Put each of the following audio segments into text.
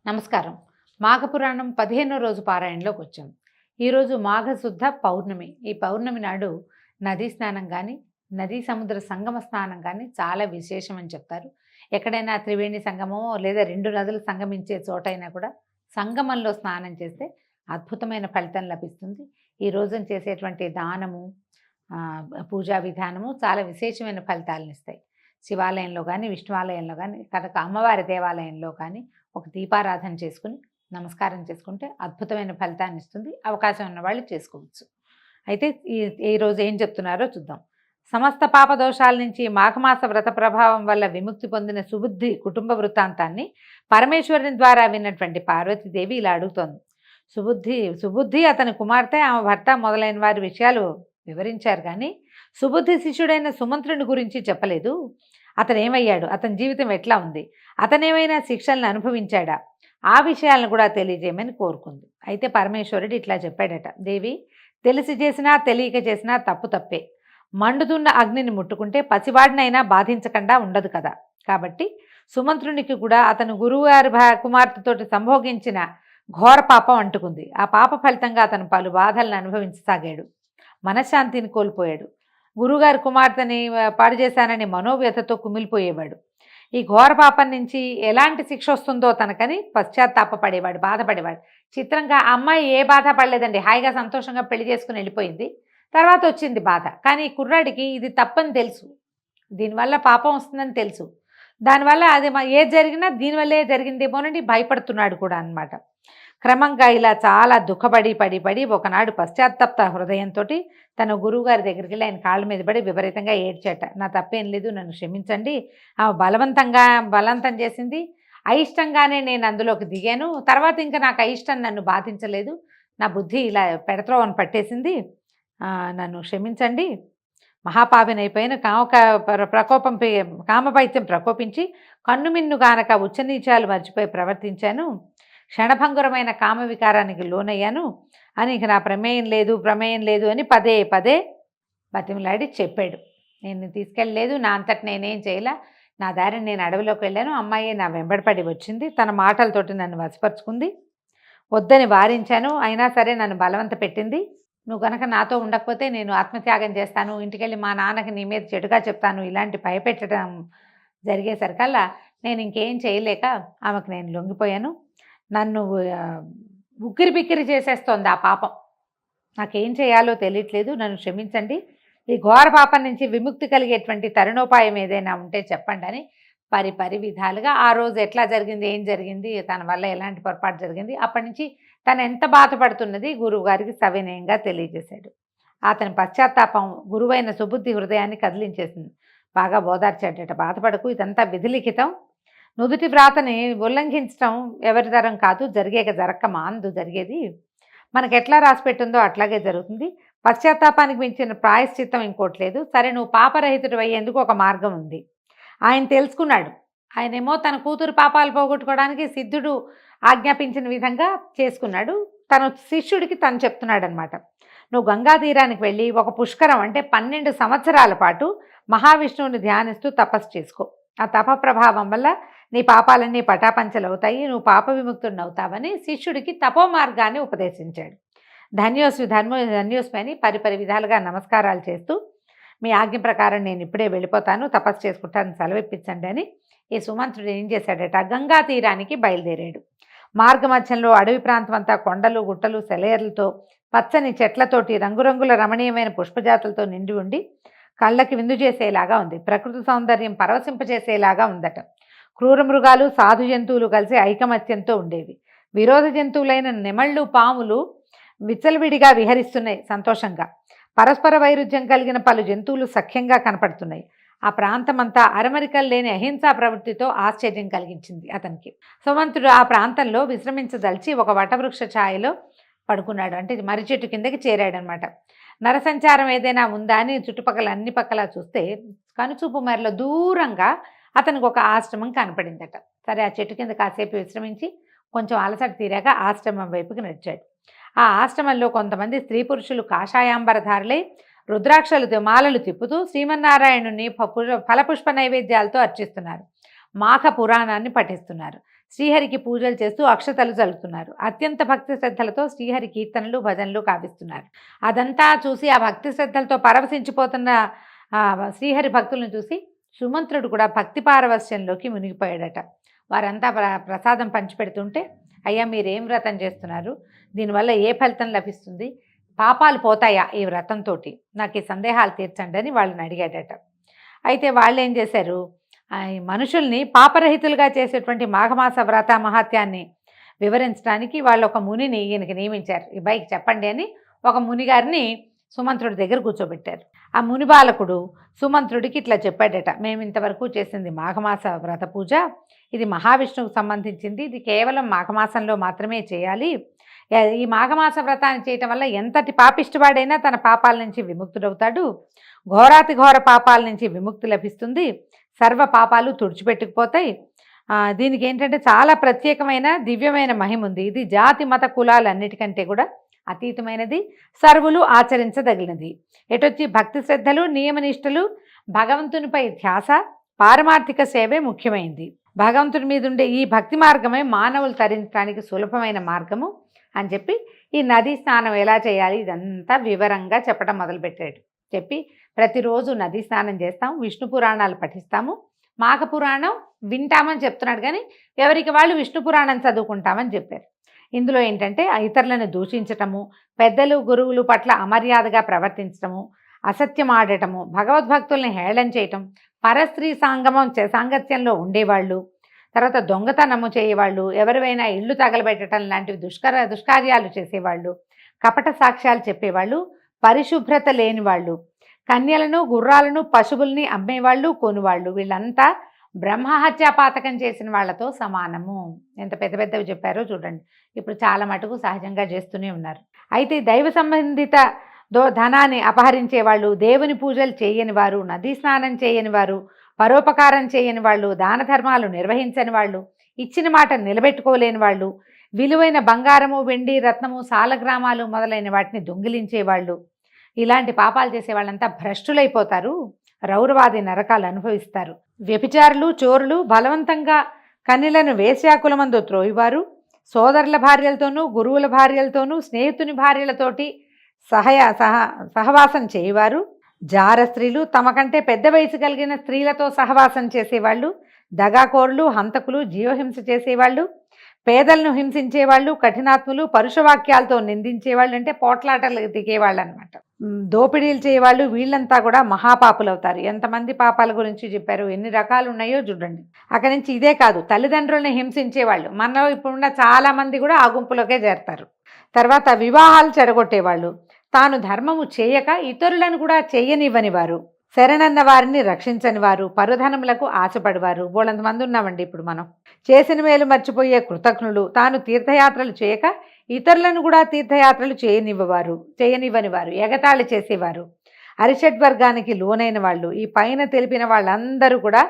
నమస్కారం. మాఘపురాణం 15వ రోజు పారాయణలోకి వచ్చాం. ఈరోజు మాఘశుద్ధ పౌర్ణమి. ఈ పౌర్ణమి నాడు నదీ స్నానం కానీ, నదీ సముద్ర సంగమ స్నానం కానీ చాలా విశేషం అని చెప్తారు. ఎక్కడైనా త్రివేణి సంగమమో లేదా 2 నదులు సంగమించే చోటైనా కూడా సంగమంలో స్నానం చేస్తే అద్భుతమైన ఫలితం లభిస్తుంది. ఈ రోజున చేసేటువంటి దానము, పూజా విధానము చాలా విశేషమైన ఫలితాలనిస్తాయి. శివాలయంలో కానీ, విష్ణువాలయంలో కానీ, కనుక అమ్మవారి దేవాలయంలో కానీ ఒక దీపారాధన చేసుకుని నమస్కారం చేసుకుంటే అద్భుతమైన ఫలితాన్ని ఇస్తుంది. అవకాశం ఉన్న వాళ్ళు చేసుకోవచ్చు. అయితే ఈరోజు ఏం చెప్తున్నారో చూద్దాం. సమస్త పాపదోషాల నుంచి మాఘమాస వ్రత ప్రభావం వల్ల విముక్తి పొందిన సుబుద్ధి కుటుంబ వృత్తాంతాన్ని పరమేశ్వరుని ద్వారా విన్నటువంటి పార్వతీదేవి ఇలా అడుగుతోంది. సుబుద్ధి అతని కుమార్తె, ఆమె భర్త మొదలైన వారి విషయాలు వివరించారు, కానీ సుబుద్ధి శిష్యుడైన సుమంత్రుని గురించి చెప్పలేదు. అతను ఏమయ్యాడు, అతని జీవితం ఎట్లా ఉంది, అతనేమైనా శిక్షలను అనుభవించాడా, ఆ విషయాలను కూడా తెలియజేయమని కోరుకుంది. అయితే పరమేశ్వరుడు ఇట్లా చెప్పాడట. దేవి, తెలిసి చేసినా తెలియక చేసినా తప్పు తప్పే. మండుతున్న అగ్నిని ముట్టుకుంటే పసివాడినైనా బాధించకుండా ఉండదు కదా. కాబట్టి సుమంత్రునికి కూడా అతను గురువుగారి కుమార్తెతోటి సంభోగించిన ఘోర పాపం అంటుకుంది. ఆ పాప ఫలితంగా అతను పలు బాధలను అనుభవించసాగాడు. మనశ్శాంతిని కోల్పోయాడు. గురుగారి కుమార్తెని పాడు చేశానని మనోవ్యతతో కుమిలిపోయేవాడు. ఈ ఘోర పాపం నుంచి ఎలాంటి శిక్ష వస్తుందో తనకని పశ్చాత్తాపపడేవాడు, బాధపడేవాడు. చిత్రంగా అమ్మాయి ఏ బాధ పడలేదండి, హాయిగా సంతోషంగా పెళ్లి చేసుకుని వెళ్ళిపోయింది. తర్వాత వచ్చింది బాధ. కానీ ఈ కుర్రాడికి ఇది తప్పని తెలుసు, దీనివల్ల పాపం వస్తుందని తెలుసు. దానివల్ల అది ఏది జరిగినా దీనివల్లే జరిగిందేమోనని భయపడుతున్నాడు కూడా అన్నమాట. క్రమంగా ఇలా చాలా దుఃఖపడి పడి ఒకనాడు పశ్చాత్తప్త హృదయంతో తన గురువుగారి దగ్గరికి వెళ్ళి ఆయన కాళ్ళ మీద పడి విపరీతంగా ఏడ్చాట. నా తప్పేం లేదు, నన్ను క్షమించండి. ఆమె బలవంతం చేసింది, అయిష్టంగానే నేను అందులోకి దిగాను. తర్వాత ఇంకా నాకు అయిష్టం నన్ను బాధించలేదు, నా బుద్ధి ఇలా పెడత్రోవని పట్టేసింది, నన్ను క్షమించండి. మహాపావినైపోయిన కామపైత్యం ప్రకోపించి కన్నుమిన్ను గానక ఉచ్చనీచాలు మర్చిపోయి ప్రవర్తించాను. క్షణభంగురమైన కామ వికారానికి లోనయ్యాను అని ఇక నా ప్రమేయం లేదు అని పదే బతిమలాడి చెప్పాడు. నేను తీసుకెళ్ళలేదు, నా అంతటి నేనేం చేయలే, నా దారిని నేను అడవిలోకి వెళ్ళాను. అమ్మాయి నా వెంబడిపడి వచ్చింది, తన మాటలతోటి నన్ను వశపరుచుకుంది. వద్దని వారించాను, అయినా సరే నన్ను బలవంత పెట్టింది. నువ్వు కనుక నాతో ఉండకపోతే నేను ఆత్మత్యాగం చేస్తాను, ఇంటికెళ్ళి మా నాన్నకి నీ మీద చెడుగా చెప్తాను, ఇలాంటి భయపెట్టడం జరిగేసరికల్లా నేను ఇంకేం చేయలేక ఆమెకు నేను లొంగిపోయాను. నన్ను ఉక్కిరి బిక్కిరి చేసేస్తోంది ఆ పాపం. నాకేం చేయాలో తెలియట్లేదు, నన్ను క్షమించండి. ఈ ఘోర పాపం నుంచి విముక్తి కలిగేటువంటి తరుణోపాయం ఏదైనా ఉంటే చెప్పండి అని పరి విధాలుగా ఆ రోజు ఎట్లా జరిగింది, ఏం జరిగింది, తన వల్ల ఎలాంటి పొరపాటు జరిగింది, అప్పటి నుంచి తను ఎంత బాధపడుతున్నది గురువుగారికి సవినయంగా తెలియజేశాడు. అతని పశ్చాత్తాపం గురువైన సుబుద్ధి హృదయాన్ని కదిలించేసింది. బాగా బోధార్చాడట. బాధపడకు, ఇదంతా విధిలిఖితం. నుదుటి వ్రాతని ఉల్లంఘించడం ఎవరి తరం కాదు, జరగక మాందు జరిగేది. మనకు ఎట్లా రాసిపెట్టిందో అట్లాగే జరుగుతుంది. పశ్చాత్తాపానికి మించిన ప్రాయశ్చిత్తం ఇంకోట్లేదు. సరే, నువ్వు పాపరహితుడు అయ్యేందుకు ఒక మార్గం ఉంది. ఆయన తెలుసుకున్నాడు. ఆయనేమో తన కూతురు పాపాలు పోగొట్టుకోవడానికి సిద్ధుడు ఆజ్ఞాపించిన విధంగా చేసుకున్నాడు. తన శిష్యుడికి తను చెప్తున్నాడు అనమాట. నువ్వు గంగా తీరానికి వెళ్ళి ఒక పుష్కరం అంటే 12 సంవత్సరాల పాటు మహావిష్ణువుని ధ్యానిస్తూ తపస్సు చేసుకో. ఆ తప ప్రభావం వల్ల నీ పాపాలన్నీ పటాపంచలవుతాయి, నువ్వు పాప విముక్తుడిని అవుతావని శిష్యుడికి తపో మార్గాన్ని ఉపదేశించాడు. ధన్యోస్మి అని పరి విధాలుగా నమస్కారాలు చేస్తూ, మీ ఆజ్ఞ ప్రకారం నేను ఇప్పుడే వెళ్ళిపోతాను, తపస్సు చేసుకుంటాను, సెలవిప్పించండి అని ఈ సుమంత్రుడు ఏం చేశాడట, గంగా తీరానికి బయలుదేరాడు. మార్గమధ్యంలో అడవి ప్రాంతం అంతా కొండలు, గుట్టలు, సెలయేర్లతో, పచ్చని చెట్లతోటి, రంగురంగుల రమణీయమైన పుష్పజాతులతో నిండి ఉండి కళ్ళకి విందు చేసేలాగా ఉంది. ప్రకృతి సౌందర్యం పరవశింపచేసేలాగా ఉందట. క్రూర మృగాలు, సాధు జంతువులు కలిసి ఐకమత్యంతో ఉండేవి. విరోధ జంతువులైన నెమళ్ళు, పాములు విచ్చలవిడిగా విహరిస్తున్నాయి సంతోషంగా. పరస్పర వైరుధ్యం కలిగిన పలు జంతువులు సఖ్యంగా కనపడుతున్నాయి. ఆ ప్రాంతమంతా అరమరికలు లేని అహింసా ప్రవృత్తితో ఆశ్చర్యం కలిగించింది అతనికి. సుమంతుడు ఆ ప్రాంతంలో విశ్రమించదలిచి ఒక వటవృక్ష ఛాయలో పడుకున్నాడు. అంటే మర్రి చెట్టు కిందకి చేరాడనమాట. నరసంచారం ఏదైనా ఉందా అని చుట్టుపక్కల అన్ని పక్కల చూస్తే కనుచూపు మేరలో దూరంగా అతనికి ఒక ఆశ్రమం కనపడిందట. సరే, ఆ చెట్టు కింద కాసేపు విశ్రమించి కొంచెం అలసట తీరాక ఆశ్రమం వైపుకి నడిచాడు. ఆ ఆశ్రమంలో కొంతమంది స్త్రీ పురుషులు కాషాయాంబరధారులై రుద్రాక్షలు మాలలు తిప్పుతూ శ్రీమన్నారాయణుని ఫలపుష్ప నైవేద్యాలతో అర్చిస్తున్నారు. మాఘ పురాణాన్ని పఠిస్తున్నారు. శ్రీహరికి పూజలు చేస్తూ అక్షతలు చల్లుతున్నారు. అత్యంత భక్తి శ్రద్ధలతో శ్రీహరి కీర్తనలు భజనలు కావిస్తున్నారు. అదంతా చూసి ఆ భక్తి శ్రద్ధలతో పరవశించిపోతున్న శ్రీహరి భక్తులను చూసి సుమంత్రుడు కూడా భక్తి పారవశ్యంలోకి మునిగిపోయాడట. వారంతా ప్రసాదం పంచిపెడుతుంటే, అయ్యా మీరేం వ్రతం చేస్తున్నారు, దీనివల్ల ఏ ఫలితం లభిస్తుంది, పాపాలు పోతాయా ఈ వ్రతంతో, నాకు ఈ సందేహాలు తీర్చండి అని వాళ్ళని అడిగాడట. అయితే వాళ్ళు ఏం చేశారు, మనుషుల్ని పాపరహితులుగా చేసేటువంటి మాఘమాస వ్రత మహాత్యాన్ని వివరించడానికి వాళ్ళు ఒక మునిని ఈయనకి నియమించారు. ఈ బైక్ చెప్పండి అని ఒక మునిగారిని సుమంత్రుడి దగ్గర కూర్చోబెట్టారు. ఆ ముని బాలకుడు సుమంత్రుడికి ఇట్లా చెప్పాడట, మేము ఇంతవరకు చేసింది మాఘమాస వ్రత పూజ, ఇది మహావిష్ణువుకు సంబంధించింది, ఇది కేవలం మాఘమాసంలో మాత్రమే చేయాలి. ఈ మాఘమాస వ్రతాన్ని చేయటం వల్ల ఎంతటి పాపిష్టివాడైనా తన పాపాల నుంచి విముక్తుడవుతాడు, ఘోరాతి ఘోర పాపాల నుంచి విముక్తి లభిస్తుంది, సర్వ పాపాలు తుడిచిపెట్టుకుపోతాయి. దీనికి ఏంటంటే చాలా ప్రత్యేకమైన దివ్యమైన మహిమ ఉంది. ఇది జాతి మత కులాలన్నిటికంటే కూడా అతీతమైనది, సర్వులు ఆచరించదగినది. ఎటొచ్చి భక్తి శ్రద్ధలు, నియమనిష్టలు, భగవంతునిపై ధ్యాస, పారమార్థిక సేవే ముఖ్యమైనది. భగవంతుని మీద ఉండే ఈ భక్తి మార్గమే మానవులు తరించడానికి సులభమైన మార్గము అని చెప్పి ఈ నదీ స్నానం ఎలా చేయాలి ఇదంతా వివరంగా చెప్పడం మొదలుపెట్టాడు. చెప్పి ప్రతిరోజు నదీ స్నానం చేస్తాం, విష్ణు పురాణాలు పఠిస్తాము, మాఘ పురాణం వింటామని చెప్తున్నాడు, కానీ ఎవరికి వాళ్ళు విష్ణు పురాణం చదువుకుంటామని చెప్పారు. ఇందులో ఏంటంటే ఇతరులను దూషించటము, పెద్దలు గురువులు పట్ల అమర్యాదగా ప్రవర్తించటము, అసత్యం ఆడటము, భగవద్భక్తుల్ని హేళన చేయటం, పరస్త్రీ సాంగత్యంలో ఉండేవాళ్ళు, తర్వాత దొంగతనము చేయవాళ్ళు, ఎవరివైనా ఇళ్ళు తగలబెట్టడం లాంటివి దుష్కార్యాలు చేసేవాళ్ళు, కపట సాక్ష్యాలు చెప్పేవాళ్ళు, పరిశుభ్రత లేని వాళ్ళు, కన్యలను గుర్రాలను పశువుల్ని అమ్మేవాళ్ళు కొనువాళ్ళు, వీళ్ళంతా బ్రహ్మహత్యా పాతకం చేసిన వాళ్ళతో సమానము. ఎంత పెద్ద పెద్దవి చెప్పారో చూడండి. ఇప్పుడు చాలా మటుకు సహజంగా చేస్తూనే ఉన్నారు. అయితే దైవ సంబంధిత ధనాన్ని అపహరించేవాళ్ళు, దేవుని పూజలు చేయని వారు, నదీ స్నానం చేయని వారు, పరోపకారం చేయని వాళ్ళు, దాన ధర్మాలు నిర్వహించని వాళ్ళు, ఇచ్చిన మాట నిలబెట్టుకోలేని వాళ్ళు, విలువైన బంగారము వెండి రత్నము సాలగ్రామాలు మొదలైన వాటిని దొంగిలించేవాళ్ళు, ఇలాంటి పాపాలు చేసే వాళ్ళంతా భ్రష్టులైపోతారు, రౌరవాది నరకాలు అనుభవిస్తారు. వ్యభిచారులు, చోరులు, బలవంతంగా కన్యలను వేశ్యాకులమందు త్రోయివారు, సోదరుల భార్యలతోనూ గురువుల భార్యలతోనూ స్నేహితుని భార్యలతోటి సహవాసం చేయవారు, జార స్త్రీలు, తమ కంటే పెద్ద వయసు కలిగిన స్త్రీలతో సహవాసం చేసేవాళ్ళు, దగాకోరులు, హంతకులు, జీవహింస చేసేవాళ్ళు, పేదలను హింసించేవాళ్ళు, కఠినాత్ములు, పరుషవాక్యాలతో నిందించేవాళ్ళు, అంటే పోట్లాటలు దిగేవాళ్ళు అనమాట, దోపిడీలు చేయవాళ్ళు, వీళ్ళంతా కూడా మహాపాపులు అవుతారు. ఎంతమంది పాపాల గురించి చెప్పారు, ఎన్ని రకాలు ఉన్నాయో చూడండి. అక్కడి నుంచి ఇదే కాదు, తల్లిదండ్రులను హింసించేవాళ్ళు, మనలో ఇప్పుడున్న చాలామంది కూడా ఆ గుంపులోకే చేరతారు. తర్వాత వివాహాలు చెడగొట్టేవాళ్ళు, తాను ధర్మము చేయక ఇతరులను కూడా చేయనివ్వని వారు, శరణన్న వారిని రక్షించని వారు, పరుధనములకు ఆశపడివారు, బోళంతమంది ఉన్నామండి ఇప్పుడు మనం. చేసిన మేలు మర్చిపోయే కృతజ్ఞులు, తాను తీర్థయాత్రలు చేయక ఇతరులను కూడా తీర్థయాత్రలు చేయనివ్వని వారు, ఎగతాళి చేసేవారు, అరిషడ్వర్గానికి లోనైన వాళ్ళు. ఈ పైన తెలిపిన వాళ్ళందరూ కూడా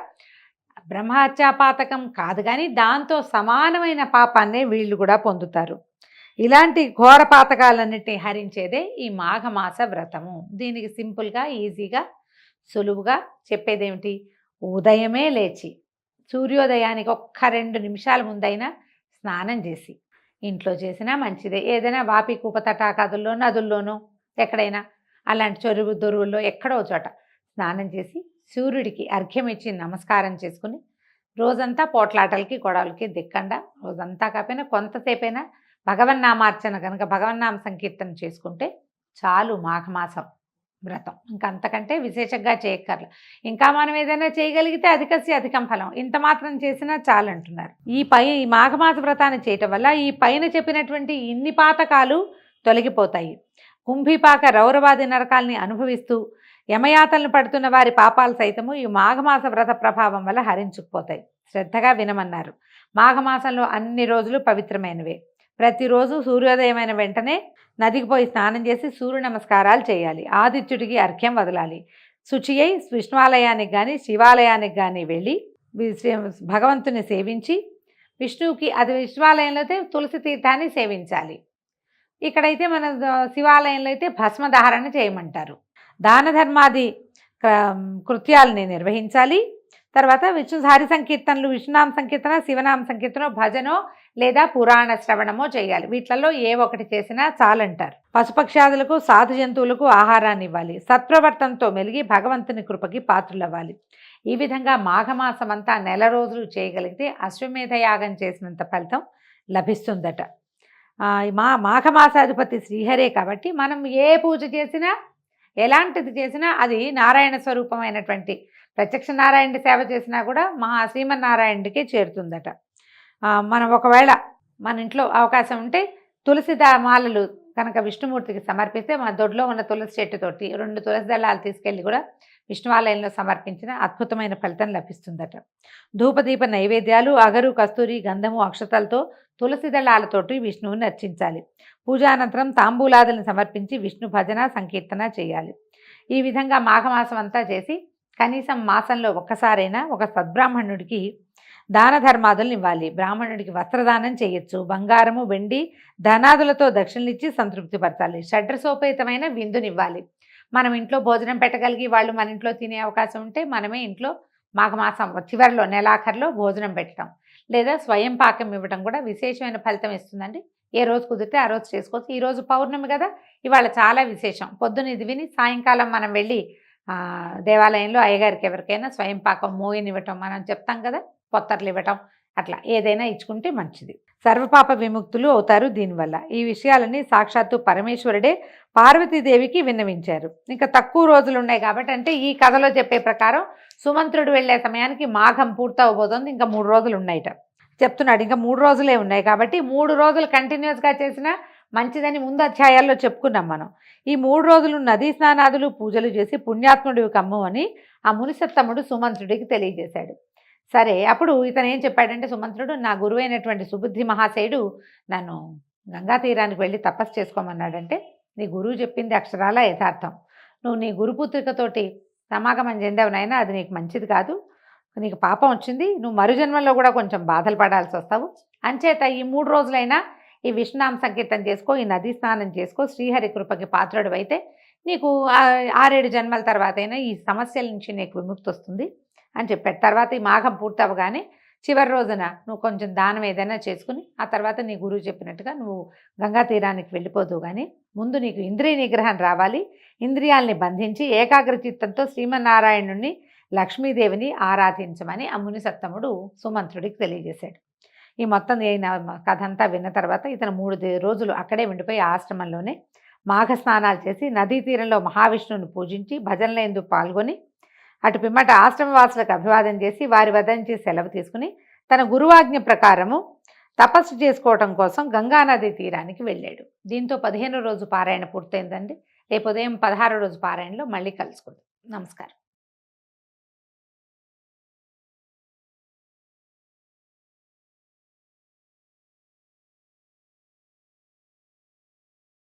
బ్రహ్మహత్యాపాతకం కాదు, కానీ దాంతో సమానమైన పాపాన్నే వీళ్ళు కూడా పొందుతారు. ఇలాంటి ఘోర పాతకాలన్నిటిని హరించేదే ఈ మాఘమాస వ్రతము. దీనికి సింపుల్గా, ఈజీగా, సులువుగా చెప్పేదేమిటి, ఉదయమే లేచి సూర్యోదయానికి ఒక్క 2 నిమిషాల ముందైనా స్నానం చేసి, ఇంట్లో చేసినా మంచిదే, ఏదైనా వాపి కూప తటాకాదుల్లో నదుల్లోనూ ఎక్కడైనా అలాంటి చెరువు దొరువుల్లో ఎక్కడో చోట స్నానం చేసి సూర్యుడికి అర్ఘ్యం ఇచ్చి నమస్కారం చేసుకుని రోజంతా పోట్లాటలకి గొడవలకి దిక్కండా రోజంతా కాకపోయినా కొంతసేపైనా భగవన్నామార్చన కనుక భగవన్నామ సంకీర్తన చేసుకుంటే చాలు మాఘమాసం వ్రతం. ఇంకా అంతకంటే విశేషంగా చేయక్కర్ల. ఇంకా మనం ఏదైనా చేయగలిగితే అధికస్య అధికం ఫలం, ఇంత మాత్రం చేసినా చాలంటున్నారు. ఈ మాఘమాస వ్రతాన్ని చేయటం వల్ల ఈ పైన చెప్పినటువంటి ఇన్ని పాతకాలు తొలగిపోతాయి. కుంభీపాక రౌరవాది నరకాల్ని అనుభవిస్తూ యమయాతలను పడుతున్న వారి పాపాలు సైతము ఈ మాఘమాస వ్రత ప్రభావం వల్ల హరించుకుపోతాయి. శ్రద్ధగా వినమన్నారు. మాఘమాసంలో అన్ని రోజులు పవిత్రమైనవే. ప్రతిరోజు సూర్యోదయమైన వెంటనే నదికి పోయి స్నానం చేసి సూర్య నమస్కారాలు చేయాలి. ఆదిత్యుడికి అర్ఘ్యం వదలాలి. శుచి అయి విష్ణువాలయానికి కానీ శివాలయానికి కానీ వెళ్ళి భగవంతుని సేవించి, విష్ణువుకి అది విష్ణువాలయంలో అయితే తులసి తీర్థాన్ని సేవించాలి. ఇక్కడైతే మన శివాలయంలో అయితే భస్మధారణ చేయమంటారు. దాన ధర్మాది కృత్యాలని నిర్వహించాలి. తర్వాత హరి సంకీర్తనలు, విష్ణునామ సంకీర్తన, శివనామ సంకీర్తన, భజనో లేదా పురాణ శ్రవణమో చేయాలి. వీటిలలో ఏ ఒకటి చేసినా చాలంటారు. పశుపక్ష్యాదులకు, సాధు జంతువులకు ఆహారాన్ని ఇవ్వాలి. సత్ప్రవర్తనతో మెలిగి భగవంతుని కృపకి పాత్రులవ్వాలి. ఈ విధంగా మాఘమాసం అంతా నెల రోజులు చేయగలిగితే అశ్వమేధ యాగం చేసినంత ఫలితం లభిస్తుందట. మాఘమాసాధిపతి శ్రీహరే కాబట్టి మనం ఏ పూజ చేసినా, ఎలాంటిది చేసినా అది నారాయణ స్వరూపమైనటువంటి ప్రత్యక్ష నారాయణుడి సేవ చేసినా కూడా శ్రీమన్నారాయణుడికే చేరుతుందట. మనం ఒకవేళ మన ఇంట్లో అవకాశం ఉంటే తులసి మాలలు కనుక విష్ణుమూర్తికి సమర్పిస్తే మన దొడ్లో ఉన్న తులసి చెట్టుతోటి 2 తులసి దళాలు తీసుకెళ్ళి కూడా విష్ణువాలయంలో సమర్పించిన అద్భుతమైన ఫలితం లభిస్తుందట. ధూపదీప నైవేద్యాలు, అగరు, కస్తూరి, గంధము, అక్షతలతో తులసి దళాలతోటి విష్ణువుని అర్చించాలి. పూజానంతరం తాంబూలాదులను సమర్పించి విష్ణు భజన సంకీర్తన చేయాలి. ఈ విధంగా మాఘమాసం అంతా చేసి కనీసం మాసంలో ఒక్కసారైనా ఒక సద్బ్రాహ్మణుడికి దాన ధర్మాదులను ఇవ్వాలి. బ్రాహ్మణుడికి వస్త్రదానం చేయొచ్చు. బంగారము, వెండి, ధనాదులతో దక్షిణలిచ్చి సంతృప్తిపరచాలి. షడ్రసోపేతమైన విందునివ్వాలి. మనం ఇంట్లో భోజనం పెట్టగలిగి వాళ్ళు మన ఇంట్లో తినే అవకాశం ఉంటే మనమే ఇంట్లో మాఘమాసం చివరిలో నెలాఖరులో భోజనం పెట్టడం లేదా స్వయం పాకం ఇవ్వడం కూడా విశేషమైన ఫలితం ఇస్తుందండి. ఏ రోజు కుదిరితే ఆ రోజు చేసుకోవచ్చు. ఈరోజు పౌర్ణమి కదా, ఇవాళ చాలా విశేషం. పొద్దున ఇది విని సాయంకాలం మనం వెళ్ళి దేవాలయంలో అయ్యగారికి ఎవరికైనా స్వయం పాకం మోయనివ్వటం మనం చెప్తాం కదా, పొత్తర్లు ఇవ్వటం, అట్లా ఏదైనా ఇచ్చుకుంటే మంచిది. సర్వపాప విముక్తులు అవుతారు దీనివల్ల. ఈ విషయాలన్నీ సాక్షాత్తు పరమేశ్వరుడే పార్వతీదేవికి విన్నవించారు. ఇంకా తక్కువ రోజులు ఉన్నాయి కాబట్టి, అంటే ఈ కథలో చెప్పే ప్రకారం సుమంత్రుడు వెళ్ళే సమయానికి మాఘం పూర్తవబోతోంది. ఇంకా 3 రోజులు ఉన్నాయిట చెప్తున్నాడు. ఇంకా 3 రోజులే ఉన్నాయి కాబట్టి 3 రోజులు కంటిన్యూస్గా చేసినా మంచిదని ముందు అధ్యాయాల్లో చెప్పుకున్నాం మనం. ఈ 3 రోజులు నదీ స్నానాదులు, పూజలు చేసి పుణ్యాత్ముడివి కమ్ము అని ఆ మునిసత్తముడు సుమంత్రుడికి తెలియజేశాడు. సరే, అప్పుడు ఇతను ఏం చెప్పాడంటే సుమంత్రుడు, నా గురువైనటువంటి సుబుద్ధి మహాశయుడు నన్ను గంగా తీరానికి వెళ్ళి తపస్సు చేసుకోమన్నాడంటే, నీ గురువు చెప్పింది అక్షరాల యథార్థం. నువ్వు నీ గురుపుత్రికతోటి సమాగమం చెందావు నాయనా, అది నీకు మంచిది కాదు. నీకు పాపం వచ్చింది. నువ్వు మరుజన్మలో కూడా కొంచెం బాధలు పడాల్సి వస్తావు. అంచేత ఈ 3 రోజులైనా ఈ విష్ణునామ సంకీర్తన చేసుకో, ఈ నదీ స్నానం చేసుకో, శ్రీహరి కృపకి పాత్రుడు అయితే నీకు 6-7 జన్మల తర్వాత అయినా ఈ సమస్యల నుంచి నీకు విముక్తి వస్తుంది అని చెప్పాడు. తర్వాత ఈ మాఘం పూర్తవగానే చివరి రోజున నువ్వు కొంచెం దానం ఏదైనా చేసుకుని ఆ తర్వాత నీ గురువు చెప్పినట్టుగా నువ్వు గంగా తీరానికి వెళ్ళిపోతావు. కానీ ముందు నీకు ఇంద్రియ నిగ్రహం రావాలి. ఇంద్రియాల్ని బంధించి ఏకాగ్ర చిత్తంతో శ్రీమన్నారాయణుణ్ణి, లక్ష్మీదేవిని ఆరాధించమని ఆ మునిసత్తముడు సుమంత్రుడికి తెలియజేశాడు. ఈ మొత్తం కథ అంతా విన్న తర్వాత ఇతను 3 రోజులు అక్కడే ఉండిపోయి ఆశ్రమంలోనే మాఘ స్నానాలు చేసి నదీ తీరంలో మహావిష్ణువుని పూజించి భజనలందు పాల్గొని అటు పిమ్మట ఆశ్రమవాసులకు అభివాదం చేసి వారి వద్ద నుంచి సెలవు తీసుకుని తన గురువాజ్ఞ ప్రకారము తపస్సు చేసుకోవటం కోసం గంగానది తీరానికి వెళ్ళాడు. దీంతో 15వ రోజు పారాయణ పూర్తయిందండి. రేపు ఉదయం 16వ రోజు పారాయణలో మళ్ళీ కలుసుకుందాం. నమస్కారం.